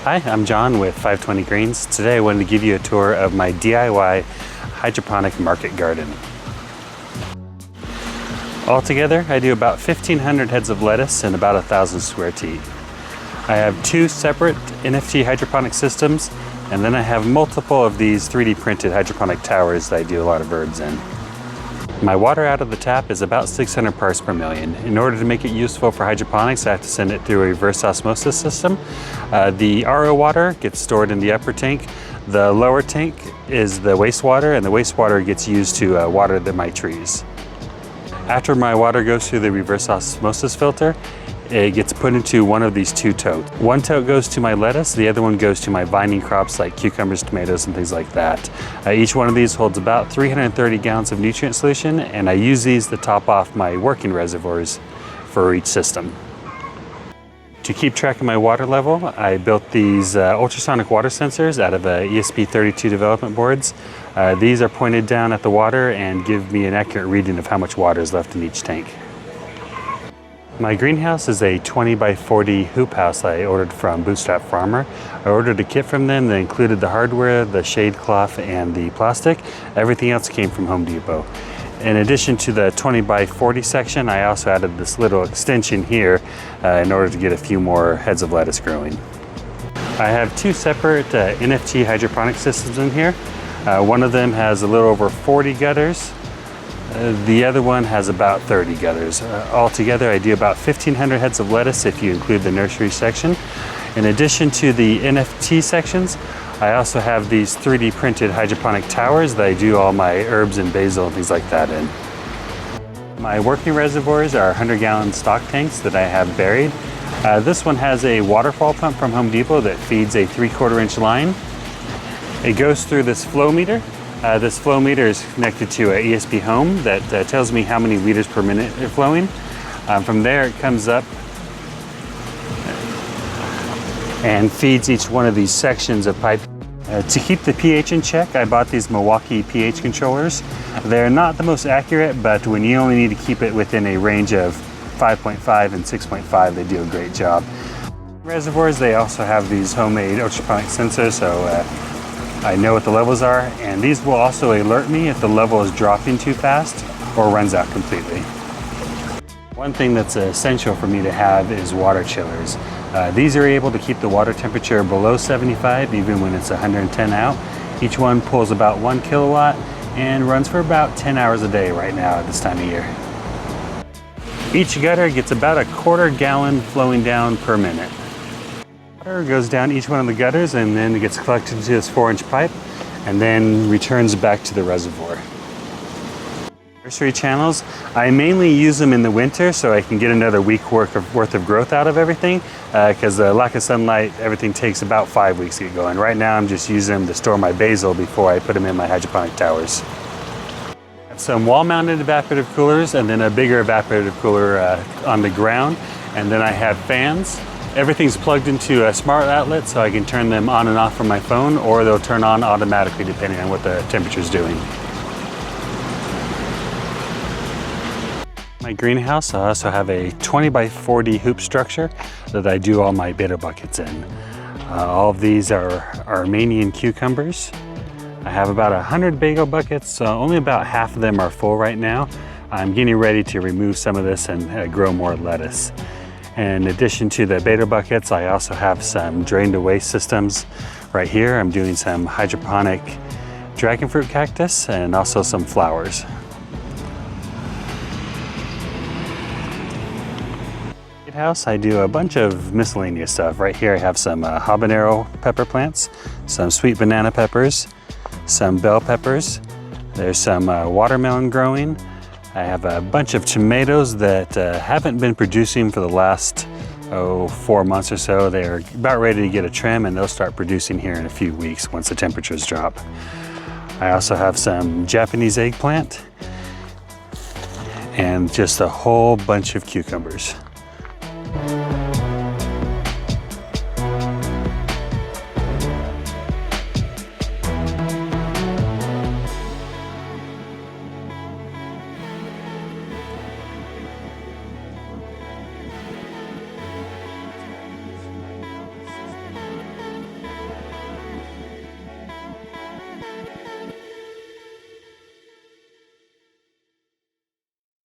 Hi, I'm John with 520 Greens. Today I wanted to give you a tour of my DIY hydroponic market garden. Altogether, I do about 1,500 heads of lettuce and about 1,000 square feet. I have two separate NFT hydroponic systems, and then I have multiple of these 3D printed hydroponic towers that I do a lot of herbs in. My water out of the tap is about 600 parts per million. In order to make it useful for hydroponics, I have to send it through a reverse osmosis system. The RO water gets stored in the upper tank. The lower tank is the wastewater, and the wastewater gets used to water my trees. After my water goes through the reverse osmosis filter, it gets put into one of these two totes. One tote goes to my lettuce, the other one goes to my vining crops like cucumbers, tomatoes, and things like that. Each one of these holds about 330 gallons of nutrient solution, and I use these to top off my working reservoirs for each system. To keep track of my water level, I built these ultrasonic water sensors out of ESP32 development boards. These are pointed down at the water and give me an accurate reading of how much water is left in each tank. My greenhouse is a 20 by 40 hoop house I ordered from Bootstrap Farmer. I ordered a kit from them that included the hardware, the shade cloth, and the plastic. Everything else came from Home Depot. In addition to the 20 by 40 section, I also added this little extension here in order to get a few more heads of lettuce growing. I have two separate NFT hydroponic systems in here. One of them has a little over 40 gutters. The other one has about 30 gutters. Altogether, I do about 1,500 heads of lettuce if you include the nursery section. In addition to the NFT sections, I also have these 3D printed hydroponic towers that I do all my herbs and basil and things like that in. My working reservoirs are 100-gallon stock tanks that I have buried. This one has a waterfall pump from Home Depot that feeds a 3/4 inch line. It goes through this flow meter. This flow meter is connected to an ESP home that tells me how many liters per minute are flowing. From there it comes up and feeds each one of these sections of pipe. To keep the pH in check, I bought these Milwaukee pH controllers. They're not the most accurate, but when you only need to keep it within a range of 5.5 and 6.5, they do a great job. Reservoirs, they also have these homemade ultrasonic sensors, so I know what the levels are, and these will also alert me if the level is dropping too fast or runs out completely. One thing that's essential for me to have is water chillers. These are able to keep the water temperature below 75 even when it's 110 out. Each one pulls about 1 kilowatt and runs for about 10 hours a day right now at this time of year. Each gutter gets about a 1/4 gallon flowing down per minute. Water goes down each one of the gutters and then it gets collected into this 4-inch pipe and then returns back to the reservoir. Nursery channels, I mainly use them in the winter so I can get another week worth of growth out of everything because the lack of sunlight, everything takes about 5 weeks to get going. Right now I'm just using them to store my basil before I put them in my hydroponic towers. I have some wall-mounted evaporative coolers and then a bigger evaporative cooler on the ground, and then I have fans. Everything's plugged into a smart outlet so I can turn them on and off from my phone, or they'll turn on automatically depending on what the temperature's doing. My greenhouse, I also have a 20 by 40 hoop structure that I do all my betta buckets in. All of these are Armenian cucumbers. I have about 100 bagel buckets, so only about half of them are full right now. I'm getting ready to remove some of this and grow more lettuce. In addition to the betta buckets, I also have some drain-to waste systems right here. I'm doing some hydroponic dragon fruit cactus and also some flowers. House, I do a bunch of miscellaneous stuff. Right here I have some habanero pepper plants, some sweet banana peppers, some bell peppers. There's some watermelon growing. I have a bunch of tomatoes that haven't been producing for the last 4 months or so. They're about ready to get a trim, and they'll start producing here in a few weeks once the temperatures drop. I also have some Japanese eggplant and just a whole bunch of cucumbers.